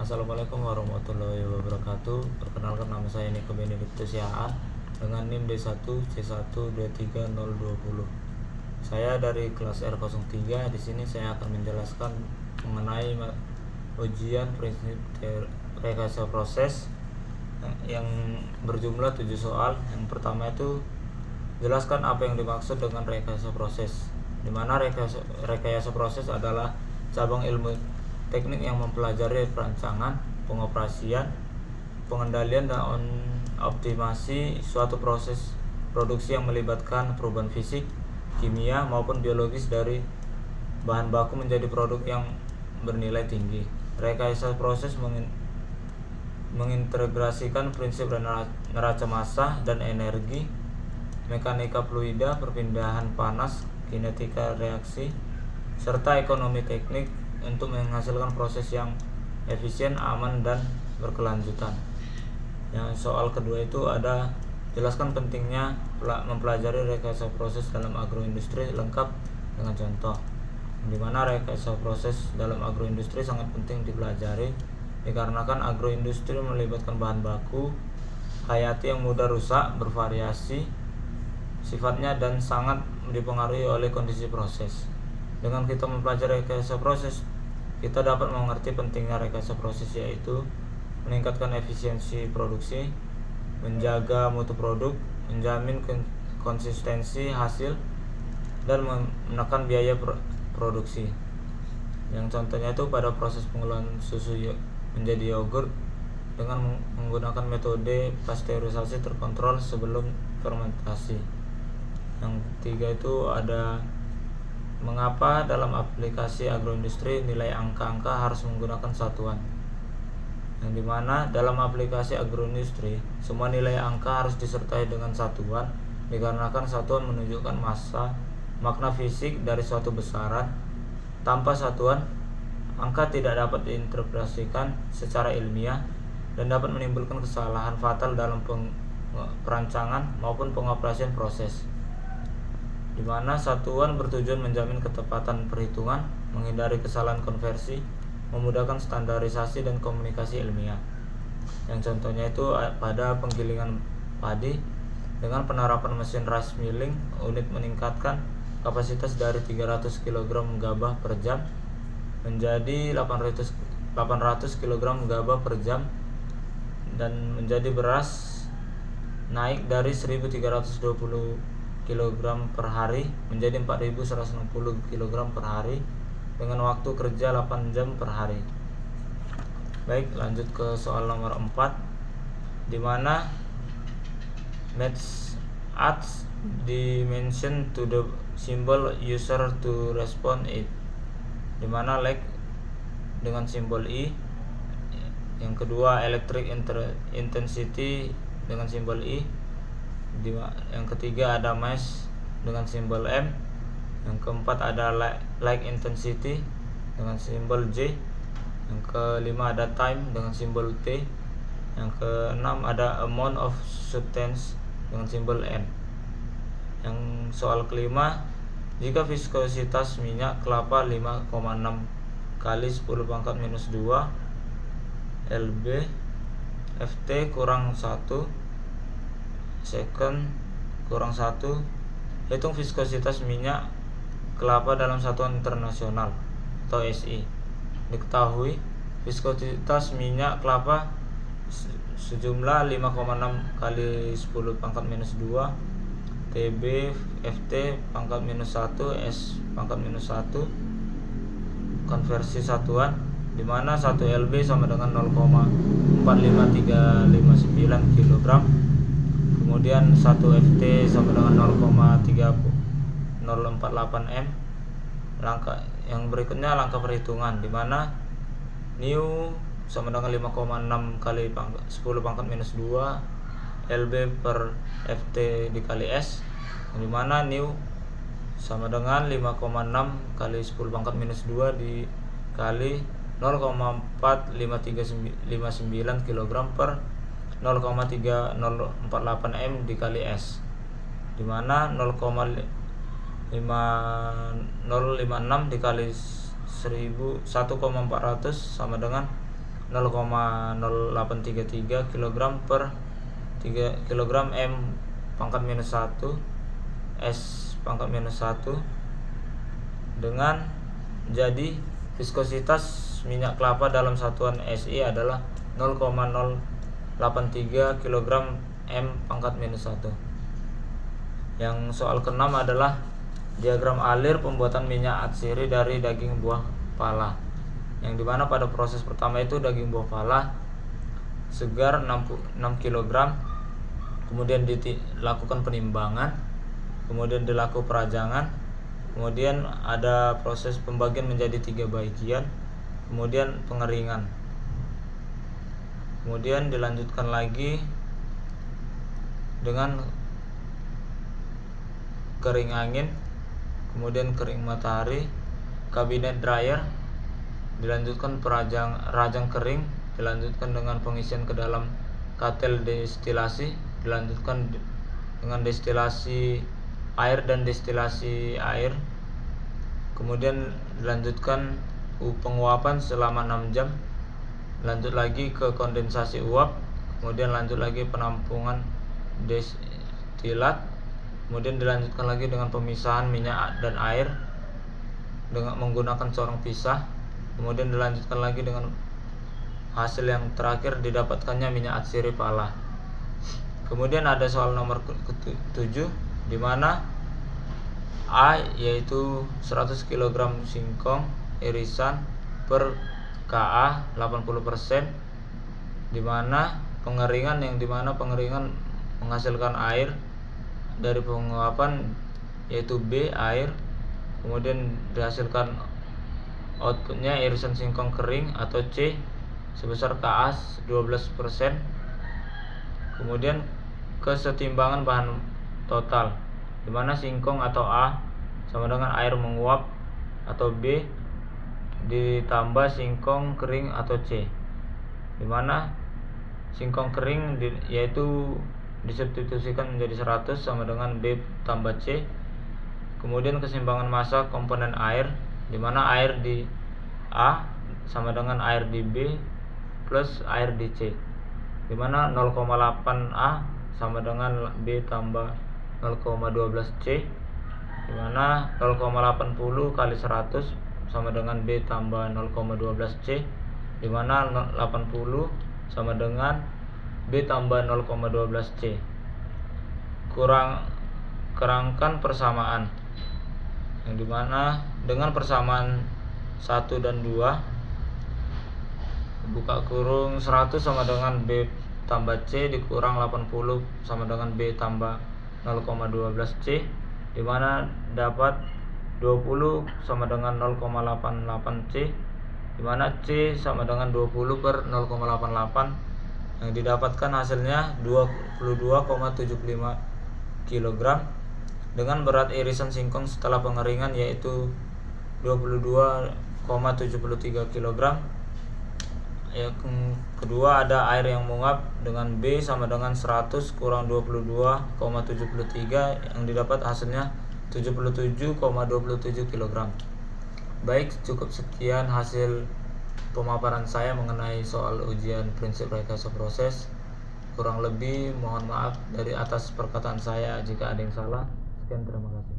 Assalamualaikum warahmatullahi wabarakatuh. Perkenalkan, nama saya Niko Benediktus Yaan dengan NIM D1C1232020. Saya dari kelas R03. Di sini saya akan menjelaskan mengenai ujian prinsip rekayasa proses yang berjumlah 7 soal. Yang pertama itu, jelaskan apa yang dimaksud dengan rekayasa proses. Di mana rekayasa proses adalah cabang ilmu teknik yang mempelajari perancangan, pengoperasian, pengendalian dan optimasi suatu proses produksi yang melibatkan perubahan fisik, kimia maupun biologis dari bahan baku menjadi produk yang bernilai tinggi. Rekayasa proses mengintegrasikan prinsip neraca massa dan energi, mekanika fluida, perpindahan panas, kinetika reaksi, serta ekonomi teknik untuk menghasilkan proses yang efisien, aman, dan berkelanjutan. Yang soal kedua itu ada, jelaskan pentingnya mempelajari rekayasa proses dalam agroindustri lengkap dengan contoh. Di mana rekayasa proses dalam agroindustri sangat penting dipelajari dikarenakan agroindustri melibatkan bahan baku hayati yang mudah rusak, bervariasi sifatnya, dan sangat dipengaruhi oleh kondisi proses. Dengan kita mempelajari rekayasa proses, kita dapat mengerti pentingnya rekayasa proses, yaitu meningkatkan efisiensi produksi, menjaga mutu produk, menjamin konsistensi hasil, dan menekan biaya produksi. Yang contohnya itu pada proses pengolahan susu menjadi yogurt dengan menggunakan metode pasteurisasi terkontrol sebelum fermentasi. Yang ketiga itu ada, mengapa dalam aplikasi agroindustri nilai angka-angka harus menggunakan satuan. Yang dimana dalam aplikasi agroindustri semua nilai angka harus disertai dengan satuan dikarenakan satuan menunjukkan makna fisik dari suatu besaran. Tanpa satuan, angka tidak dapat diinterpretasikan secara ilmiah dan dapat menimbulkan kesalahan fatal dalam perancangan maupun pengoperasian proses. Di mana satuan bertujuan menjamin ketepatan perhitungan, menghindari kesalahan konversi, memudahkan standarisasi dan komunikasi ilmiah. Yang contohnya itu pada penggilingan padi dengan penerapan mesin rice milling, unit meningkatkan kapasitas dari 300 kg gabah per jam menjadi 800 kg gabah per jam, dan menjadi beras naik dari 1320 kg per hari menjadi 4160 kg per hari dengan waktu kerja 8 jam per hari. Baik, lanjut ke soal nomor 4, di mana match adds dimension to the symbol user to respond it. Di mana like dengan simbol I. Yang kedua electric intensity dengan simbol I. Yang ketiga ada mass dengan simbol M. Yang keempat ada like intensity dengan simbol J. Yang kelima ada time dengan simbol T. Yang keenam ada amount of substance dengan simbol N. Yang soal kelima, jika viskositas minyak kelapa 5,6 kali 10 pangkat minus 2 lb Ft kurang 1 second kurang 1, hitung viskositas minyak kelapa dalam satuan internasional atau SI. Diketahui viskositas minyak kelapa sejumlah 5,6 kali 10 pangkat minus 2 Tb Ft pangkat minus 1 S pangkat minus 1. Konversi satuan, dimana 1 lb sama dengan 0,45359 kg. Kemudian 1 Ft sama dengan 0,3048 m. Langkah yang berikutnya langkah perhitungan, dimana new sama dengan 5,6 kali 10 pangkat minus 2 lb per Ft dikali S, dimana new sama dengan 5,6 kali 10 pangkat minus 2 dikali 0,45359 kg per 0,3048 m dikali S, dimana 0,5 056 dikali 1.400 sama dengan 0,0833 kg per 3 kg M pangkat minus 1 S pangkat minus 1 dengan jadi viskositas minyak kelapa dalam satuan SI adalah 0,083 kg M pangkat minus 1. Yang soal ke-6 adalah diagram alir pembuatan minyak atsiri dari daging buah pala, yang dimana pada proses pertama itu daging buah pala segar 6 kg, kemudian dilakukan penimbangan, kemudian dilakukan perajangan, kemudian ada proses pembagian menjadi 3 bagian, kemudian pengeringan, kemudian dilanjutkan lagi dengan kering angin, kemudian kering matahari, kabinet dryer, dilanjutkan rajang kering, dilanjutkan dengan pengisian ke dalam katel destilasi, dilanjutkan dengan destilasi air dan destilasi air, kemudian dilanjutkan penguapan selama 6 jam, lanjut lagi ke kondensasi uap, kemudian lanjut lagi penampungan destilat, kemudian dilanjutkan lagi dengan pemisahan minyak dan air dengan menggunakan corong pisah, kemudian dilanjutkan lagi dengan hasil yang terakhir didapatkannya minyak atsiri pala. Kemudian ada soal nomor 7 di mana A yaitu 100 kg singkong irisan per Ka 80%, di mana pengeringan menghasilkan air dari penguapan yaitu B air, kemudian dihasilkan outputnya irisan singkong kering atau C sebesar Ka 12%, kemudian kesetimbangan bahan total, di mana singkong atau A sama dengan air menguap atau B ditambah singkong kering atau C, di mana singkong kering yaitu disubstitusikan menjadi 100 sama dengan B tambah C, kemudian keseimbangan massa komponen air, di mana air di A sama dengan air di B plus air di C, di mana 0,8 A sama dengan B tambah 0,12 C, di mana 0,80 kali 100 sama dengan B tambah 0,12 C, di mana 80 sama dengan B tambah 0,12 C. Kerangkan persamaan, yang dimana dengan persamaan 1 dan 2 buka kurung 100 sama dengan B tambah C dikurang 80 sama dengan B tambah 0,12 C, di mana dapat 20 sama dengan 0,88 C, di mana C sama dengan 20 per 0,88, yang didapatkan hasilnya 22,75 kg dengan berat irisan singkong setelah pengeringan yaitu 22,73 kg. Yang kedua ada air yang menguap dengan B sama dengan 100 kurang 22,73, yang didapat hasilnya 77,27 kg. Baik, cukup sekian hasil pemaparan saya mengenai soal ujian prinsip rekayasa proses. Kurang lebih mohon maaf dari atas perkataan saya jika ada yang salah. Sekian, terima kasih.